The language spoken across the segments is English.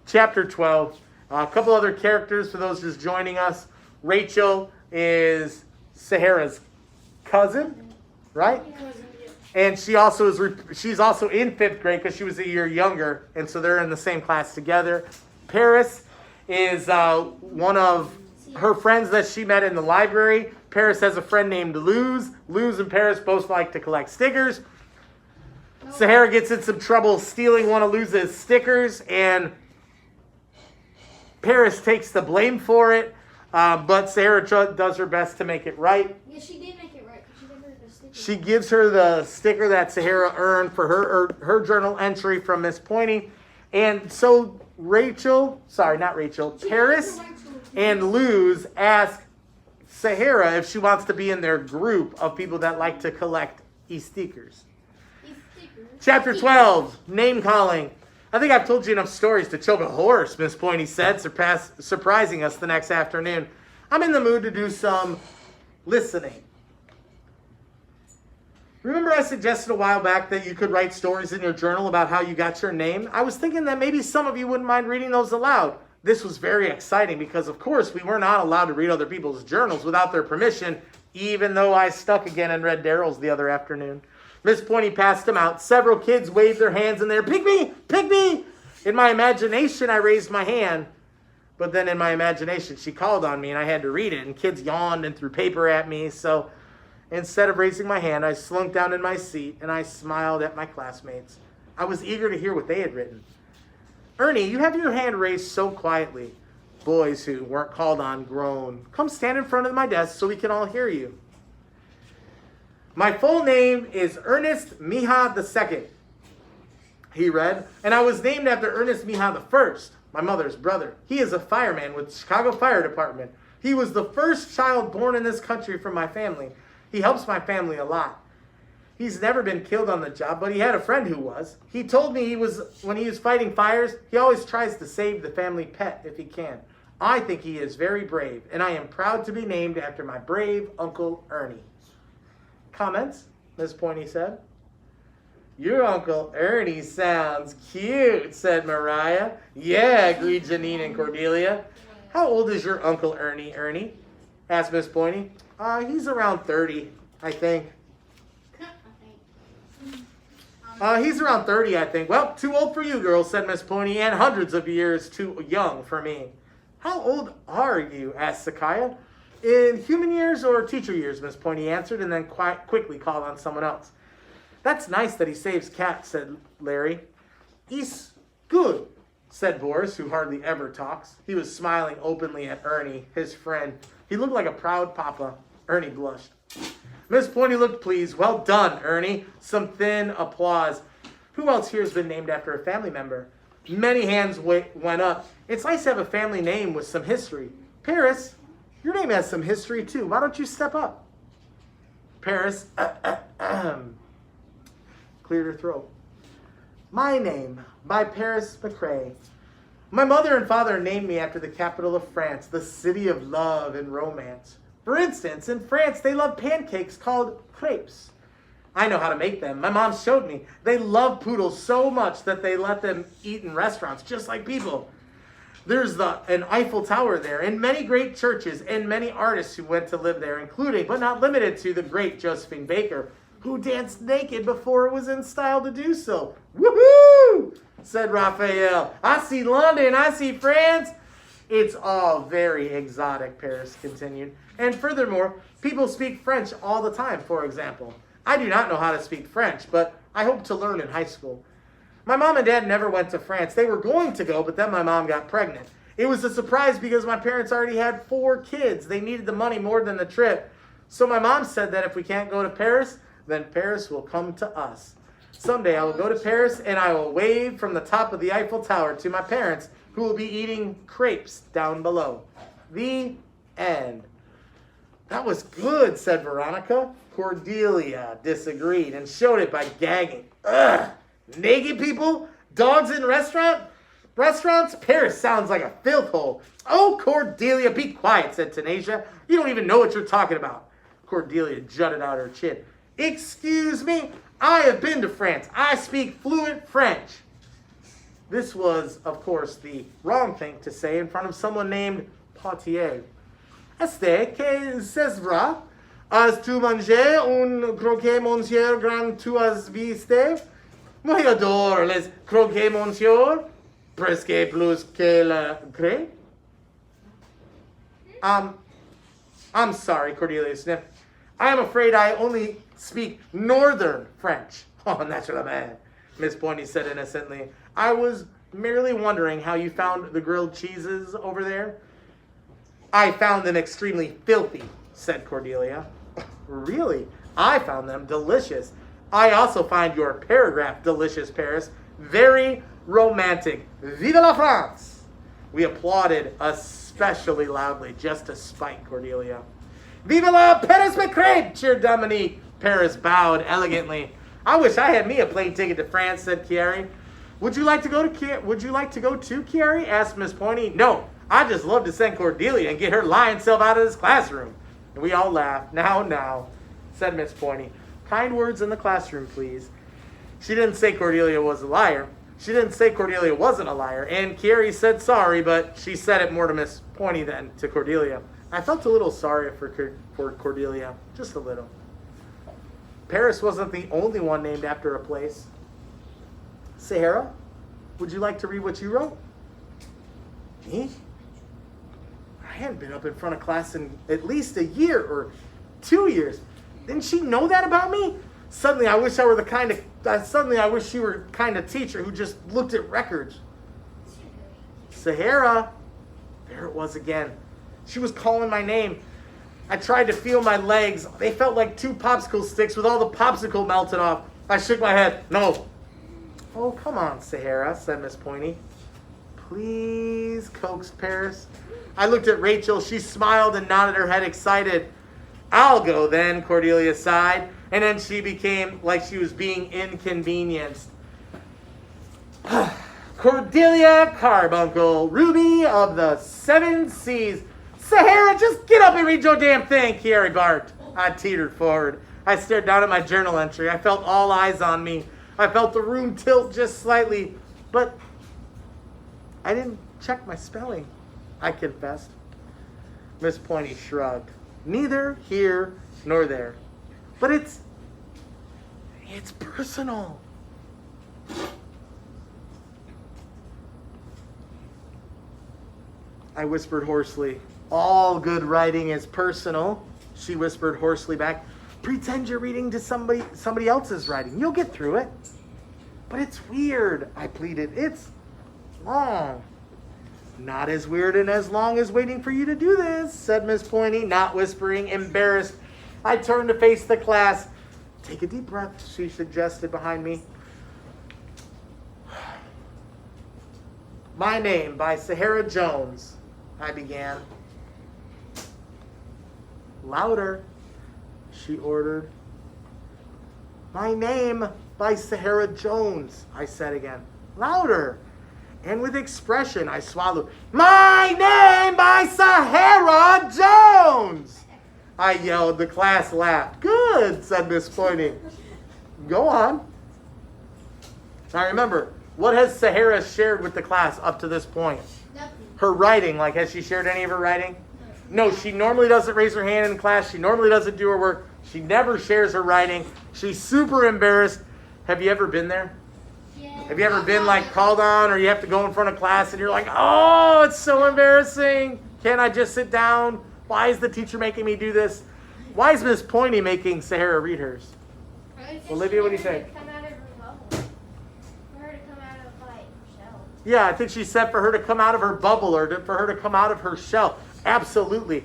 chapter 12. A couple other characters for those just joining us. Rachel is Sahara's cousin, right? And she's also in 5th grade because she was a year younger, and so they're in the same class together. Paris is one of her friends that she met in the library. Paris has a friend named Luz. Luz and Paris both like to collect stickers. Sahara gets in some trouble stealing one of Luz's stickers, and Paris takes the blame for it, but Sahara does her best to make it right. Yeah, she did make it right. She gave her the sticker. She gives her the sticker that Sahara earned for her journal entry from Miss Pointy. And so Paris and Luz ask Sahara if she wants to be in their group of people that like to collect e-stickers. Chapter 12, name calling. I think I've told you enough stories to choke a horse, Miss Pointy said, surprising us the next afternoon. I'm in the mood to do some listening. Remember I suggested a while back that you could write stories in your journal about how you got your name? I was thinking that maybe some of you wouldn't mind reading those aloud. This was very exciting because, of course, we were not allowed to read other people's journals without their permission, even though I stuck again and read Daryl's the other afternoon. Miss Pointy passed them out. Several kids waved their hands in there. Pick me! Pick me! In my imagination, I raised my hand. But then in my imagination, she called on me and I had to read it. And kids yawned and threw paper at me. So instead of raising my hand, I slunk down in my seat and I smiled at my classmates. I was eager to hear what they had written. Ernie, you have your hand raised so quietly. Boys who weren't called on groaned. Come stand in front of my desk so we can all hear you. My full name is Ernest Mija II, he read, and I was named after Ernest Mija I, my mother's brother. He is a fireman with the Chicago Fire Department. He was the first child born in this country from my family. He helps my family a lot. He's never been killed on the job, but he had a friend who was. He told me when he was fighting fires, he always tries to save the family pet if he can. I think he is very brave, and I am proud to be named after my brave Uncle Ernie. Comments? Miss Pointy said. Your Uncle Ernie sounds cute, said Mariah. Yeah, agreed Janine and Cordelia. How old is your Uncle Ernie, asked Miss Pointy. He's around 30, I think. He's around 30, I think. Well, too old for you, girls, said Miss Pointy, and hundreds of years too young for me. How old are you? Asked Sakaya. In human years or teacher years, Miss Pointy answered, and then quickly called on someone else. That's nice that he saves cats, said Larry. He's good, said Boris, who hardly ever talks. He was smiling openly at Ernie, his friend. He looked like a proud papa. Ernie blushed. Miss Pointy looked pleased. Well done, Ernie. Some thin applause. Who else here has been named after a family member? Many hands went up. It's nice to have a family name with some history. Paris, your name has some history too. Why don't you step up? Paris cleared her throat. My name, by Paris McCrae. My mother and father named me after the capital of France, the city of love and romance. For instance, in France, they love pancakes called crepes. I know how to make them. My mom showed me. They love poodles so much that they let them eat in restaurants, just like people. There's an Eiffel Tower there, and many great churches, and many artists who went to live there, including, but not limited to, the great Josephine Baker, who danced naked before it was in style to do so. Woohoo! Said Raphael. I see London, I see France. It's all very exotic, Paris continued. And furthermore, people speak French all the time, for example. I do not know how to speak French, but I hope to learn in high school. My mom and dad never went to France. They were going to go, but then my mom got pregnant. It was a surprise because my parents already had 4 kids. They needed the money more than the trip. So my mom said that if we can't go to Paris, then Paris will come to us. Someday I will go to Paris and I will wave from the top of the Eiffel Tower to my parents, who will be eating crepes down below. The end. That was good, said Veronica. Cordelia disagreed and showed it by gagging. Ugh! Naked people? Dogs in restaurants? Paris sounds like a filth hole. Oh, Cordelia, be quiet, said Tanasia. You don't even know what you're talking about. Cordelia jutted out her chin. Excuse me, I have been to France. I speak fluent French. This was, of course, the wrong thing to say in front of someone named Potier. Este que c'est vrai? As tu mangé un croquet, monsieur, grand tu as viste? Moi adore les croquets, monsieur, presque plus que la grey. I'm sorry, Cordelia sniffed. I am afraid I only speak northern French. Oh, naturellement, Miss Pointy said innocently. I was merely wondering how you found the grilled cheeses over there. I found them extremely filthy, said Cordelia. Really? I found them delicious. I also find your paragraph delicious, Paris. Very romantic. Vive la France! We applauded especially loudly, just to spite Cordelia. Vive la Paris Macrae! Cheered Dominique. Paris bowed elegantly. I wish I had me a plane ticket to France, said Chiari. Would you like to go to Chiari? Asked Miss Pointy. No, I just love to send Cordelia and get her lying self out of this classroom. And we all laughed. Now, said Miss Pointy. Kind words in the classroom, please. She didn't say Cordelia was a liar. She didn't say Cordelia wasn't a liar. And Chiari said sorry, but she said it more to Miss Pointy than to Cordelia. I felt a little sorry for Cordelia. Just a little. Paris wasn't the only one named after a place. Sahara, would you like to read what you wrote? Me? I hadn't been up in front of class in at least a year or 2 years. Didn't she know that about me? Suddenly I wish she were the kind of teacher who just looked at records. Sahara, there it was again. She was calling my name. I tried to feel my legs. They felt like 2 popsicle sticks with all the popsicle melted off. I shook my head. No. Oh, come on, Sahara, said Miss Pointy. Please, coaxed Paris. I looked at Rachel. She smiled and nodded her head excited. I'll go then, Cordelia sighed. And then she became like she was being inconvenienced. Cordelia Carbuncle, Ruby of the 7 Seas. Sahara, just get up and read your damn thing, Chiari barked. I teetered forward. I stared down at my journal entry. I felt all eyes on me. I felt the room tilt just slightly. But I didn't check my spelling, I confessed. Miss Pointy shrugged. Neither here nor there. But it's personal. I whispered hoarsely. All good writing is personal, she whispered hoarsely back. Pretend you're reading to somebody else's writing. You'll get through it. But it's weird, I pleaded. It's long. Not as weird and as long as waiting for you to do this, said Miss Pointy, not whispering, embarrassed. I turned to face the class. Take a deep breath, she suggested behind me. My Name by Sahara Jones, I began. Louder, she ordered. My Name by Sahara Jones, I said again. Louder. And with expression, I swallowed. My Name by Sahara Jones, I yelled. The class laughed. Good, said Miss Pointy. Go on. Now remember, what has Sahara shared with the class up to this point? Nothing. Her writing, like has she shared any of her writing? No, she normally doesn't raise her hand in class. She normally doesn't do her work. She never shares her writing. She's super embarrassed. Have you ever been there? Yeah. Have you ever been like called on or you have to go in front of class and you're like, oh, it's so embarrassing. Can't I just sit down? Why is the teacher making me do this? Why is Miss Pointy making Sahara read hers? Olivia, what do you think? Come out of her bubble. For her to come out of like shell. Yeah, I think she said for her to come out of her bubble or for her to come out of her shell. Absolutely.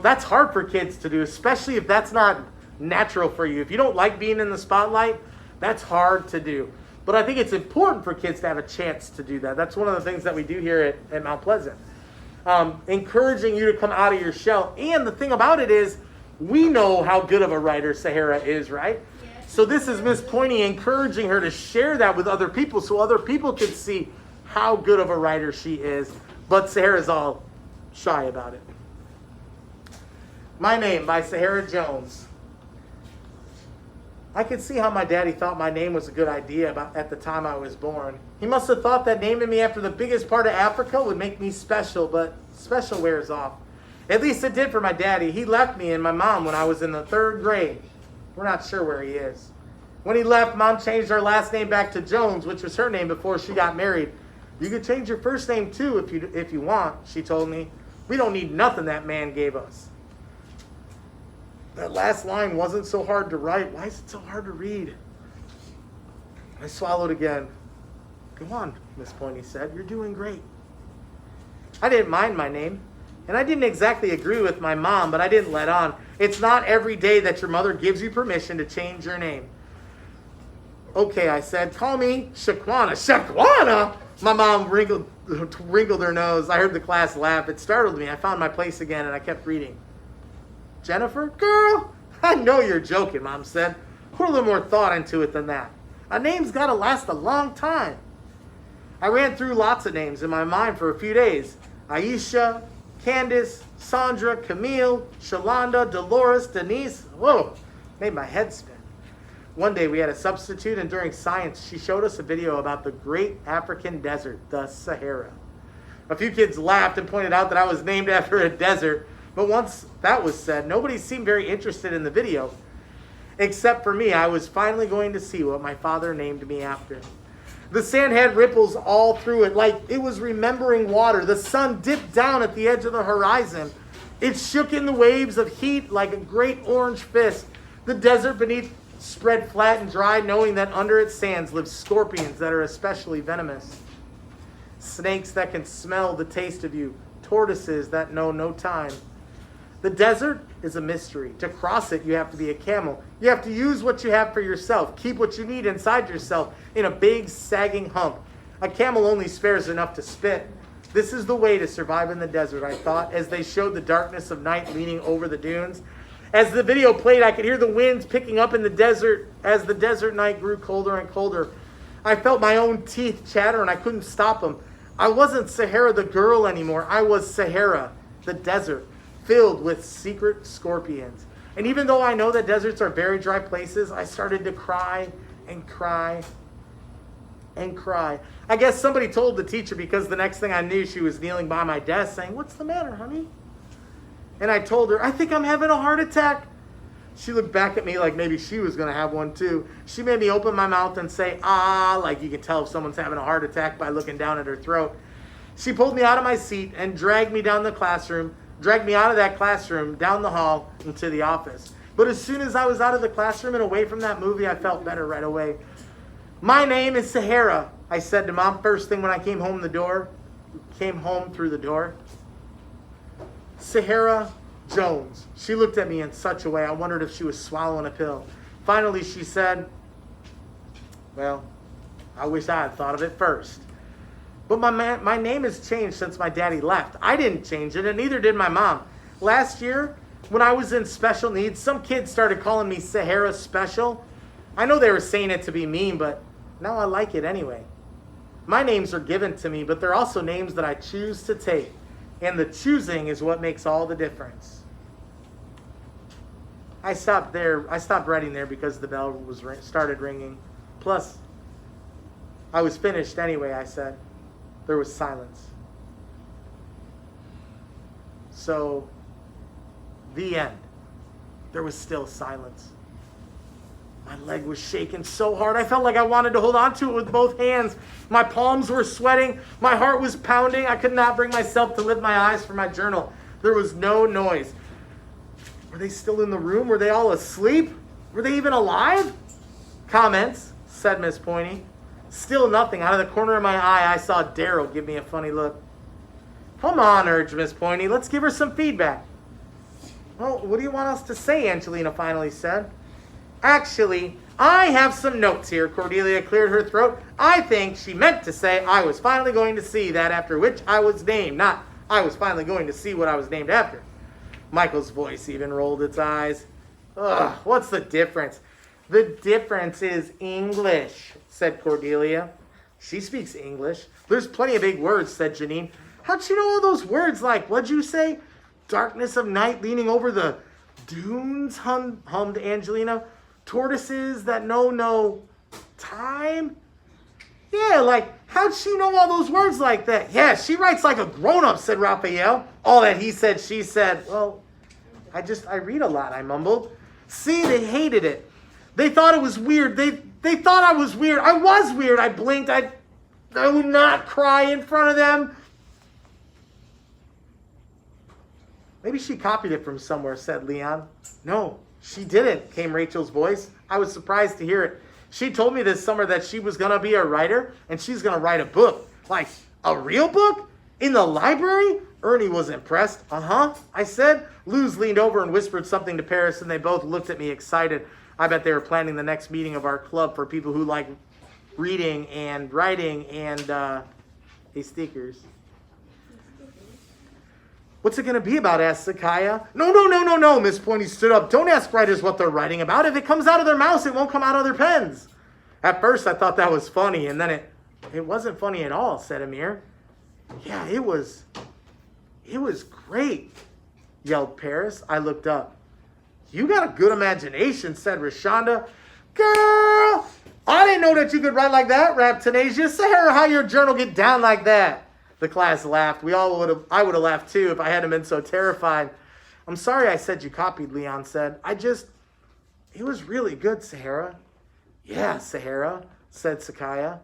That's hard for kids to do, especially if that's not natural for you. If you don't like being in the spotlight, that's hard to do. But I think it's important for kids to have a chance to do that. That's one of the things that we do here at Mount Pleasant. Encouraging you to come out of your shell. And the thing about it is, we know how good of a writer Sahara is, right? Yes. So this is Miss Pointy encouraging her to share that with other people so other people can see how good of a writer she is. But Sahara's all shy about it. My Name by Sahara Jones. I could see how my daddy thought my name was a good idea at the time I was born. He must have thought that naming me after the biggest part of Africa would make me special, but special wears off. At least it did for my daddy. He left me and my mom when I was in the 3rd grade. We're not sure where he is. When he left, Mom changed our last name back to Jones, which was her name before she got married. You could change your first name too if you want, she told me. We don't need nothing that man gave us. That last line wasn't so hard to write. Why is it so hard to read? I swallowed again. Go on, Miss Pointy said. You're doing great. I didn't mind my name. And I didn't exactly agree with my mom, but I didn't let on. It's not every day that your mother gives you permission to change your name. Okay, I said, call me Shaquana. Shaquana? My mom wrinkled her nose. I heard the class laugh. It startled me. I found my place again and I kept reading. Jennifer? Girl, I know you're joking, Mom said. Put a little more thought into it than that. A name's got to last a long time. I ran through lots of names in my mind for a few days. Aisha, Candace, Sandra, Camille, Shalonda, Dolores, Denise. Whoa, made my head spin. One day we had a substitute, and during science, she showed us a video about the great African desert, the Sahara. A few kids laughed and pointed out that I was named after a desert, but once that was said, nobody seemed very interested in the video. Except for me, I was finally going to see what my father named me after. The sand had ripples all through it, like it was remembering water. The sun dipped down at the edge of the horizon. It shook in the waves of heat like a great orange fist. The desert beneath spread flat and dry, knowing that under its sands live scorpions that are especially venomous. Snakes that can smell the taste of you. Tortoises that know no time. The desert is a mystery. To cross it, you have to be a camel. You have to use what you have for yourself. Keep what you need inside yourself in a big, sagging hump. A camel only spares enough to spit. This is the way to survive in the desert, I thought, as they showed the darkness of night leaning over the dunes. As the video played, I could hear the winds picking up in the desert as the desert night grew colder and colder. I felt my own teeth chatter and I couldn't stop them. I wasn't Sahara the girl anymore. I was Sahara, the desert, filled with secret scorpions. And even though I know that deserts are very dry places, I started to cry and cry and cry. I guess somebody told the teacher, because the next thing I knew, she was kneeling by my desk saying, "What's the matter, honey?" And I told her, "I think I'm having a heart attack." She looked back at me like maybe she was going to have one too. She made me open my mouth and say, "Ah," like you can tell if someone's having a heart attack by looking down at her throat. She pulled me out of my seat and dragged me out of that classroom, down the hall, into the office. But as soon as I was out of the classroom and away from that movie, I felt better right away. "My name is Sahara," I said to Mom first thing when I came home through the door. Sahara Jones. She looked at me in such a way I wondered if she was swallowing a pill. Finally, she said, "Well, I wish I had thought of it first. But my name has changed since my daddy left. I didn't change it, and neither did my mom. Last year, when I was in special needs, some kids started calling me Sahara Special. I know they were saying it to be mean, but now I like it anyway. My names are given to me, but they're also names that I choose to take. And the choosing is what makes all the difference." I stopped writing there because the bell started ringing. Plus, I was finished anyway, I said. There was silence. So, the end. There was still silence. My leg was shaking so hard, I felt like I wanted to hold on to it with both hands. My palms were sweating. My heart was pounding. I could not bring myself to lift my eyes from my journal. There was no noise. Were they still in the room? Were they all asleep? Were they even alive? "Comments," said Miss Pointy. Still nothing. Out of the corner of my eye, I saw Daryl give me a funny look. "Come on," urged Miss Pointy. "Let's give her some feedback." "Well, what do you want us to say?" Angelina finally said. "Actually, I have some notes here." Cordelia cleared her throat. "I think she meant to say I was finally going to see that after which I was named, not I was finally going to see what I was named after." Michael's voice even rolled its eyes. "Ugh, what's the difference?" "The difference is English," said Cordelia. "She speaks English. There's plenty of big words," said Janine. "How'd you know all those words like, what'd you say? Darkness of night leaning over the dunes," hummed Angelina. tortoises that know no time? Yeah, like, how'd she know all those words like that? Yeah, she writes like a grown-up, said Raphael. All that he said, she said. Well, I read a lot, I mumbled. See, they hated it. They thought it was weird. They thought I was weird. I was weird. I blinked. I would not cry in front of them. Maybe she copied it from somewhere, said Leon. No, she didn't, came Rachel's voice. I was surprised to hear it. She told me this summer that she was going to be a writer and she's going to write a book. Like, a real book? In the library? Ernie was impressed. Uh-huh, I said. Luz leaned over and whispered something to Paris, and they both looked at me excited. I bet they were planning the next meeting of our club for people who like reading and writing and stickers. What's it going to be about? Asked Sakaya. No. Miss Pointy stood up. Don't ask writers what they're writing about. If it comes out of their mouths, it won't come out of their pens. At first, I thought that was funny, and then it wasn't funny at all, said Amir. Yeah, it was great, yelled Paris. I looked up. You got a good imagination, said Rashonda. Girl, I didn't know that you could write like that, rapped Tanasia. Sahara, how your journal get down like that? The class laughed. I would have laughed too if I hadn't been so terrified. I'm sorry I said you copied, Leon said. It was really good, Sahara. Yeah, Sahara, said Sakaya.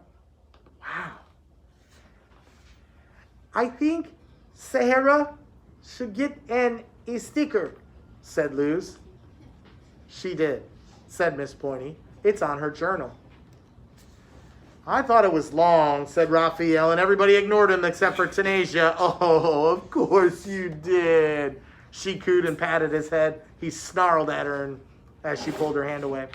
Wow. I think Sahara should get a sticker, said Luz. She did, said Miss Pointy. It's on her journal. I thought it was long, said Raphael, and everybody ignored him except for Tanasia. Oh, of course you did. She cooed and patted his head. He snarled at her as she pulled her hand away.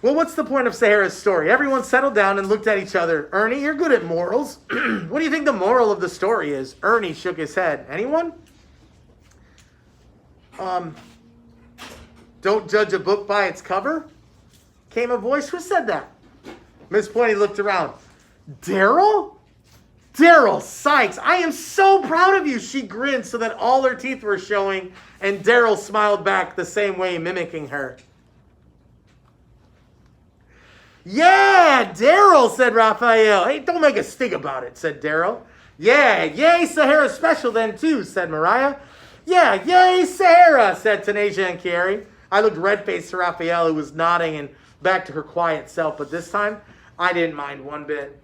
Well, what's the point of Sahara's story? Everyone settled down and looked at each other. Ernie, you're good at morals. What do you think the moral of the story is? Ernie shook his head. Anyone? Don't judge a book by its cover? Came a voice. Who said that? Miss Pointy looked around. Daryl? Daryl Sykes, I am so proud of you. She grinned so that all her teeth were showing, and Daryl smiled back the same way, mimicking her. Yeah, Daryl, said Raphael. Hey, don't make a stink about it, said Daryl. Yeah, yay, Sahara special then too, said Mariah. Yeah, yay, Sahara, said Tanasia and Carrie. I looked red-faced to Raphael, who was nodding, and back to her quiet self, but this time, I didn't mind one bit.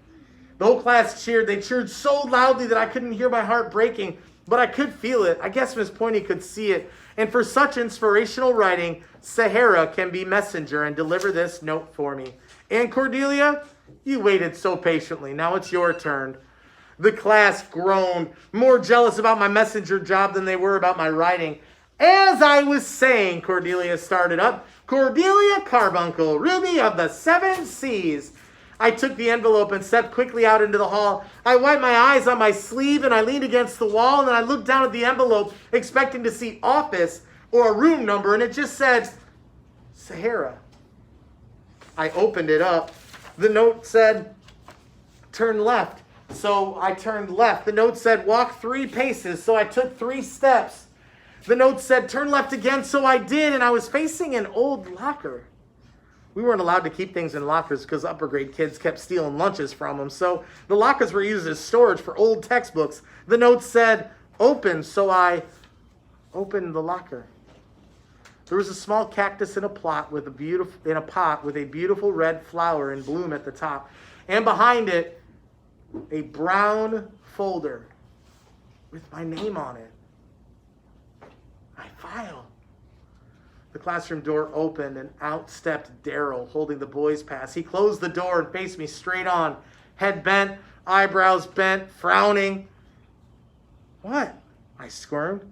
The whole class cheered. They cheered so loudly that I couldn't hear my heart breaking, but I could feel it. I guess Miss Pointy could see it. And for such inspirational writing, Sahara can be messenger and deliver this note for me. And Cordelia, you waited so patiently. Now it's your turn. The class groaned, more jealous about my messenger job than they were about my writing. As I was saying, Cordelia started up. Cordelia Carbuncle, Ruby of the 7 Seas. I took the envelope and stepped quickly out into the hall. I wiped my eyes on my sleeve and I leaned against the wall, and then I looked down at the envelope expecting to see office or a room number, and it just said Sahara. I opened it up. The note said, turn left. So I turned left. The note said, walk 3 paces. So I took 3 steps. The note said, turn left again. So I did, and I was facing an old locker. We weren't allowed to keep things in lockers because upper grade kids kept stealing lunches from them. So the lockers were used as storage for old textbooks. The note said, open. So I opened the locker. There was a small cactus in a pot with a beautiful red flower in bloom at the top. And behind it, a brown folder with my name on it. My file. The classroom door opened and out stepped Daryl, holding the boys' pass. He closed the door and faced me straight on, head bent, eyebrows bent, frowning. What? I squirmed.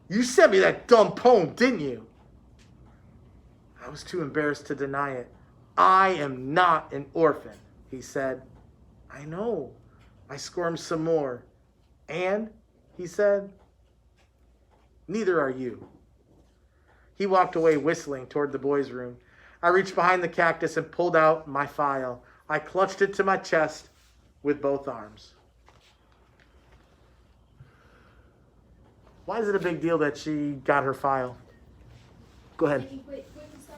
You sent me that dumb poem, didn't you? I was too embarrassed to deny it. I am not an orphan, he said. I know. I squirmed some more. And, he said, neither are you. He walked away whistling toward the boys' room. I reached behind the cactus and pulled out my file. I clutched it to my chest with both arms. Why is it a big deal that she got her file? Go ahead. Wait, what was that?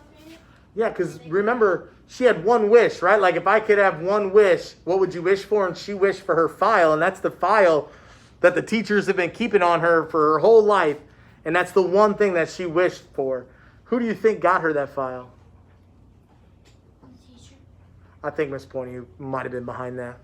Yeah, because remember, she had one wish, right? Like, if I could have one wish, what would you wish for? And she wished for her file, and that's the file that the teachers have been keeping on her for her whole life, and that's the one thing that she wished for. Who do you think got her that file? The teacher. I think Miss Pointy might have been behind that.